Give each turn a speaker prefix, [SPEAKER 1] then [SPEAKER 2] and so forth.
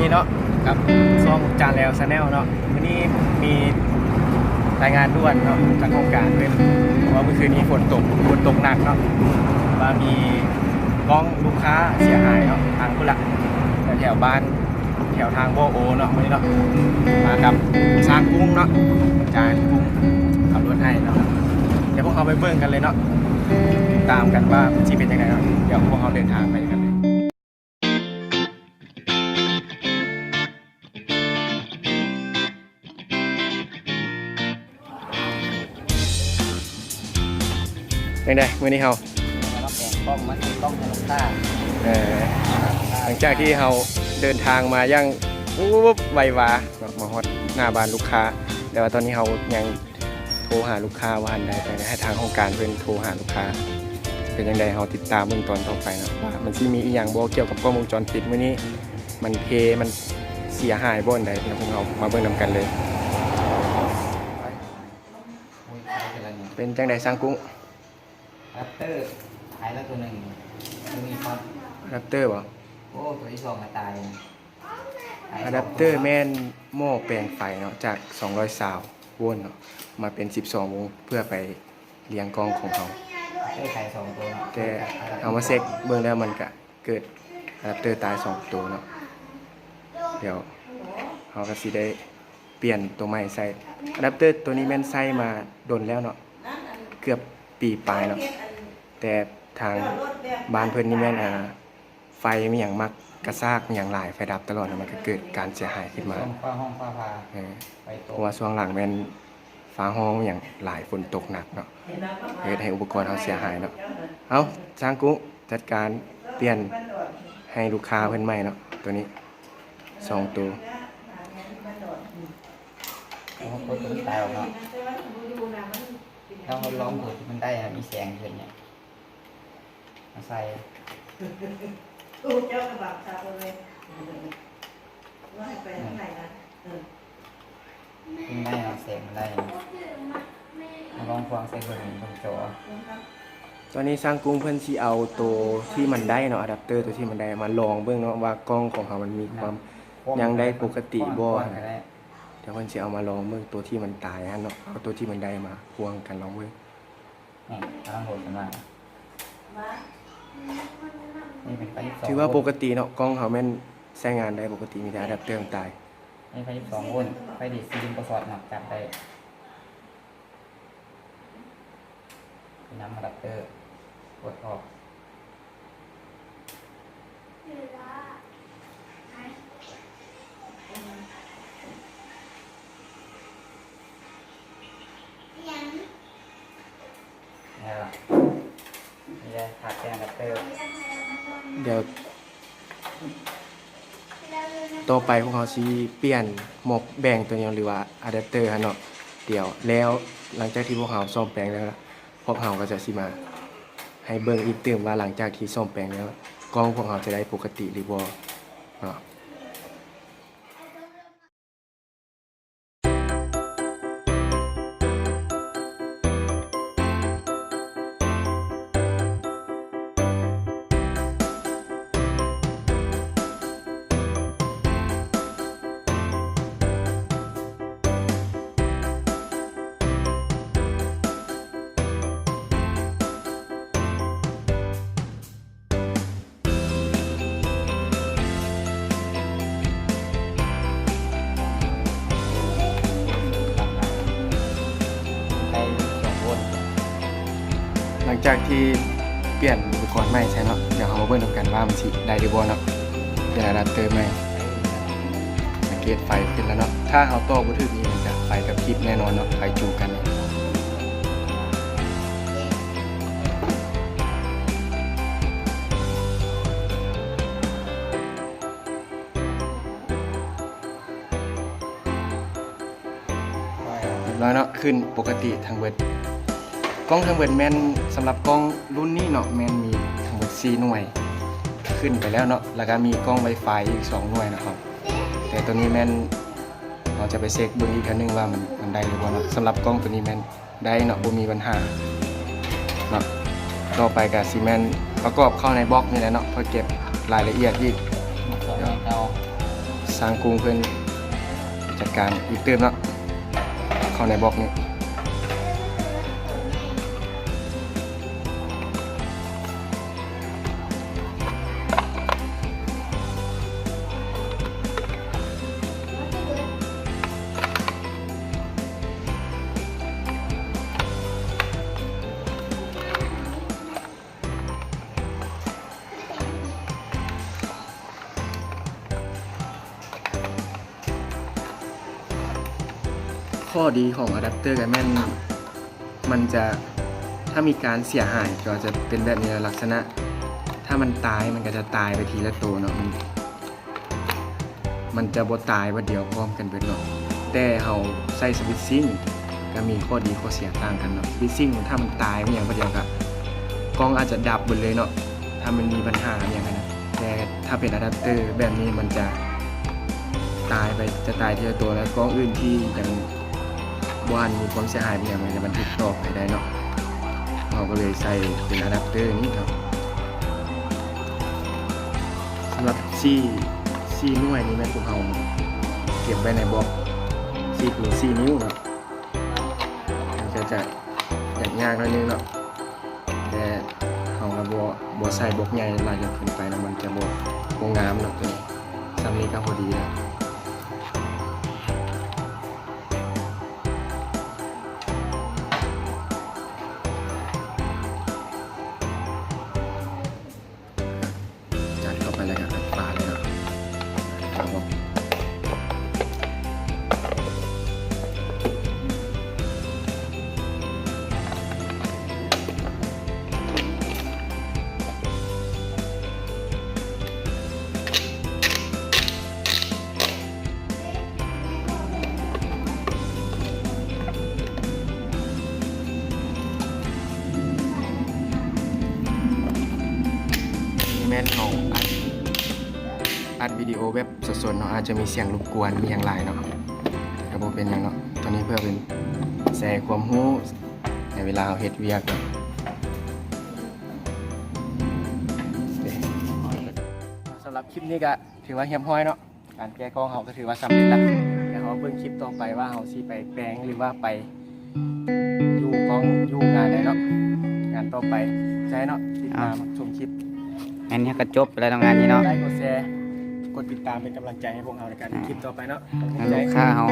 [SPEAKER 1] นี้เนาะกับช่องจานแล้วชาแนลเนาะวันนี้มีรายงานด่วนเนาะจากโครงการเป็นว่าเมื่อคืนนี้ฝนตกหนักเนาะว่ามีกล้องลูกค้าเสียหายเนาะทางผู้หลักแถวบ้านแถวทางโบโอเนาะวันนี้เนาะมากับช้างกุ้งเนาะจานกุ้งขับรถให้เนาะเดี๋ยวพวกเราไปเบิ่งกันเลยเนาะตามกันว่าชีเป็นยังไงเนาะเดี๋ยวพวกเราเดินทางไปกันเลยยังไงมื้อนี้เฮา
[SPEAKER 2] เราแปลงกล้องมาติดกล้องให้ลูกค้า
[SPEAKER 1] หลังจากที่เราเดินทางมายังปุ๊บไววามาฮอดหน้าบ้านลูกค้าแต่ว่าตอนนี้เรายังโทรหาลูกค้าว่าอันใดไปให้ทางโครงการเพิ่นโทรหาลูกค้าเป็นยังไงเราติดตามเบื้องต้นต่อไปนะว่ามันสิมีอีหยังบ่เกี่ยวกับกล้องวงจรปิดมื้อนี้มันมันเสียหายบ่อันใดเดี๋ยวพวกเรามาเบิ่งนำกันเลยเป็นจังได๋สร้างกุ้ง
[SPEAKER 2] อะแดปเตอร์หายแล้วตัวหนึ่งมีพอด
[SPEAKER 1] อะแดปเตอร์บ่
[SPEAKER 2] โอ้ตัวที่สองมาตาย
[SPEAKER 1] อะแดปเตอร์แม่นหม้อแปลงไฟเนาะจาก220โวลต์เนาะมาเป็น12โวลต์เพื่อไปเลี้ยงกล้องของเขา
[SPEAKER 2] ไข2ตัว
[SPEAKER 1] แต่เอามาเช็คเบื้องแล้วมันก็เกิดอะแดปเตอร์ตาย2ตัวเนาะเดี๋ยวเขาก็สิได้เปลี่ยนตัวใหม่ใส่อะแดปเตอร์ตัวนี้แม่นใส่มาโดนแล้วเนาะเกือบปีปลายเนาะแต่ทางบ้านเพิ่นนี่แม่นไฟมีอย่างมักกระซากมีอย่างหลายไฟดับตลอดมันก็เกิดการเสียหายขึ้นมา
[SPEAKER 2] ฟ้าห้องฟ้าพา
[SPEAKER 1] เพราะว่าช่วงหลังแม่นฟ้าห้องอย่างหลายฝนตกหนักเนาะเฮ็ดให้อุปกรณ์เขาเสียหายเนาะเอาช่างกุ้งจัดการเปลี่ยนให้ลูกค้าเพิ่นใหม่เนาะตัวนี้2ตัว
[SPEAKER 2] เขากดตัวตายออกเนาะเราลองดูที่มันได้มีแสงขึ้นเนี่ยมาใส่
[SPEAKER 3] เจ้ากระบะชาเลยว่าให้ไปข้างในนะ
[SPEAKER 2] มันได้แสงมันได้มาลองฟังเสียงเบิ่งตรงจอ
[SPEAKER 1] ตอนนี้สร้างกุ้งเพิ่นสิเอาตัวที่มันได้เนาะอะแดปเตอร์ตัวที่มันได้มาลองเบิ่งเนาะว่ากล้องของเขามันมีความยังได้ปกติบ่เดี๋ยวเพิ่นสิเอามาลองเบิ่งตัวที่มันตายฮะเนาะเอาตัวที่มันได้มาพ่วงกันลองเบิ่ง
[SPEAKER 2] นี่กำลังโหลดกันมานี่เป็นไฟ
[SPEAKER 1] 12ถือว่าปกติเนาะกล้องเขาแม่นใช้งานได้ปกติมีแต่อะแดปเตอร์ตาย
[SPEAKER 2] นี่ไฟ12โวลต์ไฟดีดซิลินก็สอดหนักจับได้น้ำอะแดปเตอร์กดออกนี่แหละนี่ได้ขาดแกนอะแดปเตอร์
[SPEAKER 1] เดี๋ยวต่อไปพวกเขาสิเปลี่ยนหมกแบ่งตัวนี้หรือว่าอะแดปเตอร์ฮะเนาะเดี๋ยวแล้วหลังจากที่พวกเขาซ่อมแปลงแล้วพวกเขาก็จะสิมาให้เบิ่งอีกเติมว่าหลังจากที่ซ่อมแปลงแล้วกล้องพวกเขาจะได้ปกติหรือบ่เนาะหลังจากที่เปลี่ยนอุปกรณ์ใหม่ใช่เนาะเดี๋ยวเรามาเบิ่งดูกันว่ามันสิได้หรือบ่เนาะเปลี่ยนอะแดปเตอร์ใหม่สังเกตไฟขึ้นแล้วเนาะถ้าเอาต่อบ่ถึกนี่มันจะไฟกับพริบแน่นอนเนาะไฟจูกันแล้วเนาะขึ้นปกติทางเบิดกล้องทางเบิดแม่นสำหรับกล้องรุ่นนี้เนาะแม่นมีทั้งหมด4หน่วยขึ้นไปแล้วเนาะแล้วก็มีกล้อง Wi-Fi อีก2หน่วยนะครับแต่ตัวนี้แม่นเราจะไปเช็คเบิ่งอีกครั้งนึงว่ามันได้หรือบ่เนาะสำหรับกล้องตัวนี้แม่นได้เนาะบ่มีปัญหาเนาะต่อไปก็สิแม่นประกอบเข้าในบล็อกนี่แหละเนาะเพื่อเก็บรายละเอียดอีก
[SPEAKER 2] เรา
[SPEAKER 1] ใส่ ร้างกรุงเพิ่นจัดการอีกเติมเนาะเข้าในบล็อกนี้ข้อดีของอะแดปเตอร์กับแม่นมันจะถ้ามีการเสียหายก็จะเป็นแบบนี้ลักษณะถ้ามันตายมันก็จะตายไปทีละตัวเนาะมันจะบ่ตายว่าเดียวพร้อมกันเบิดเนาะแต่เราใส่สวิตชิ่งก็มีข้อดีข้อเสียต่างกันเนาะสวิตชิ่งถ้ามันตายอย่างเดียวก็กล้องอาจจะดับหมดเลยเนาะถ้ามันมีปัญหาอย่างนั้นนะแต่ถ้าเป็นอะแดปเตอร์แบบนี้มันจะตายไปจะตายทีละตัวแล้วกล้องอื่นที่ยังบ้านมีความเสียหายเป็นอย่างไรมันติดต่อไปได้เนาะเราก็เลยใส่เป็นอะแดปเตอร์นี้ครับสำหรับซี่หน่วยนี้แม่พวกเราเก็บไว้ในบล็อก4 นิ้วเนาะมันจะยากๆหน่อยนึงเนาะแต่เราก็บ่ใส่บล็อกใหญ่ลายจนเกินไปนะมันจะบ่งามเนาะตัวนี้ซ้ำนี้ก็พอดีแล้วไปเลยครับปลาเลยครับผมนี่แม่นของอัดวิดีโอแบบสดๆเนาะอาจจะมีเสียงรบกวนมีอย่างไรเนาะแต่บ่เป็นอย่างเนาะตัวนี้เพื่อเป็นแชร์ความรู้ในเวลาเราเฮ็ดเวียกเนาะสำหรับคลิปนี้ก็ถือว่าเฮียมห้อยเนาะการแก้กล้องเราก็ถือว่าสำเร็จแล้วเดี๋ยวเราเบิ่งคลิปต่อไปว่าเราสิไปแปลงหรือว่าไปอยู่กล้องอยู่งานไหนเนาะงานต่อไปใช่เนาะติดตามชมคลิป
[SPEAKER 2] อันนี้ก็จบแล้วทำงานนี้เนาะ
[SPEAKER 1] ไลค์กดแชร์กดติดตามเป็นกำลังใจให้พวกเราในการคลิปต่อไปเนาะขอบคุณ
[SPEAKER 2] ลู
[SPEAKER 1] ใจ
[SPEAKER 2] กค้าเขา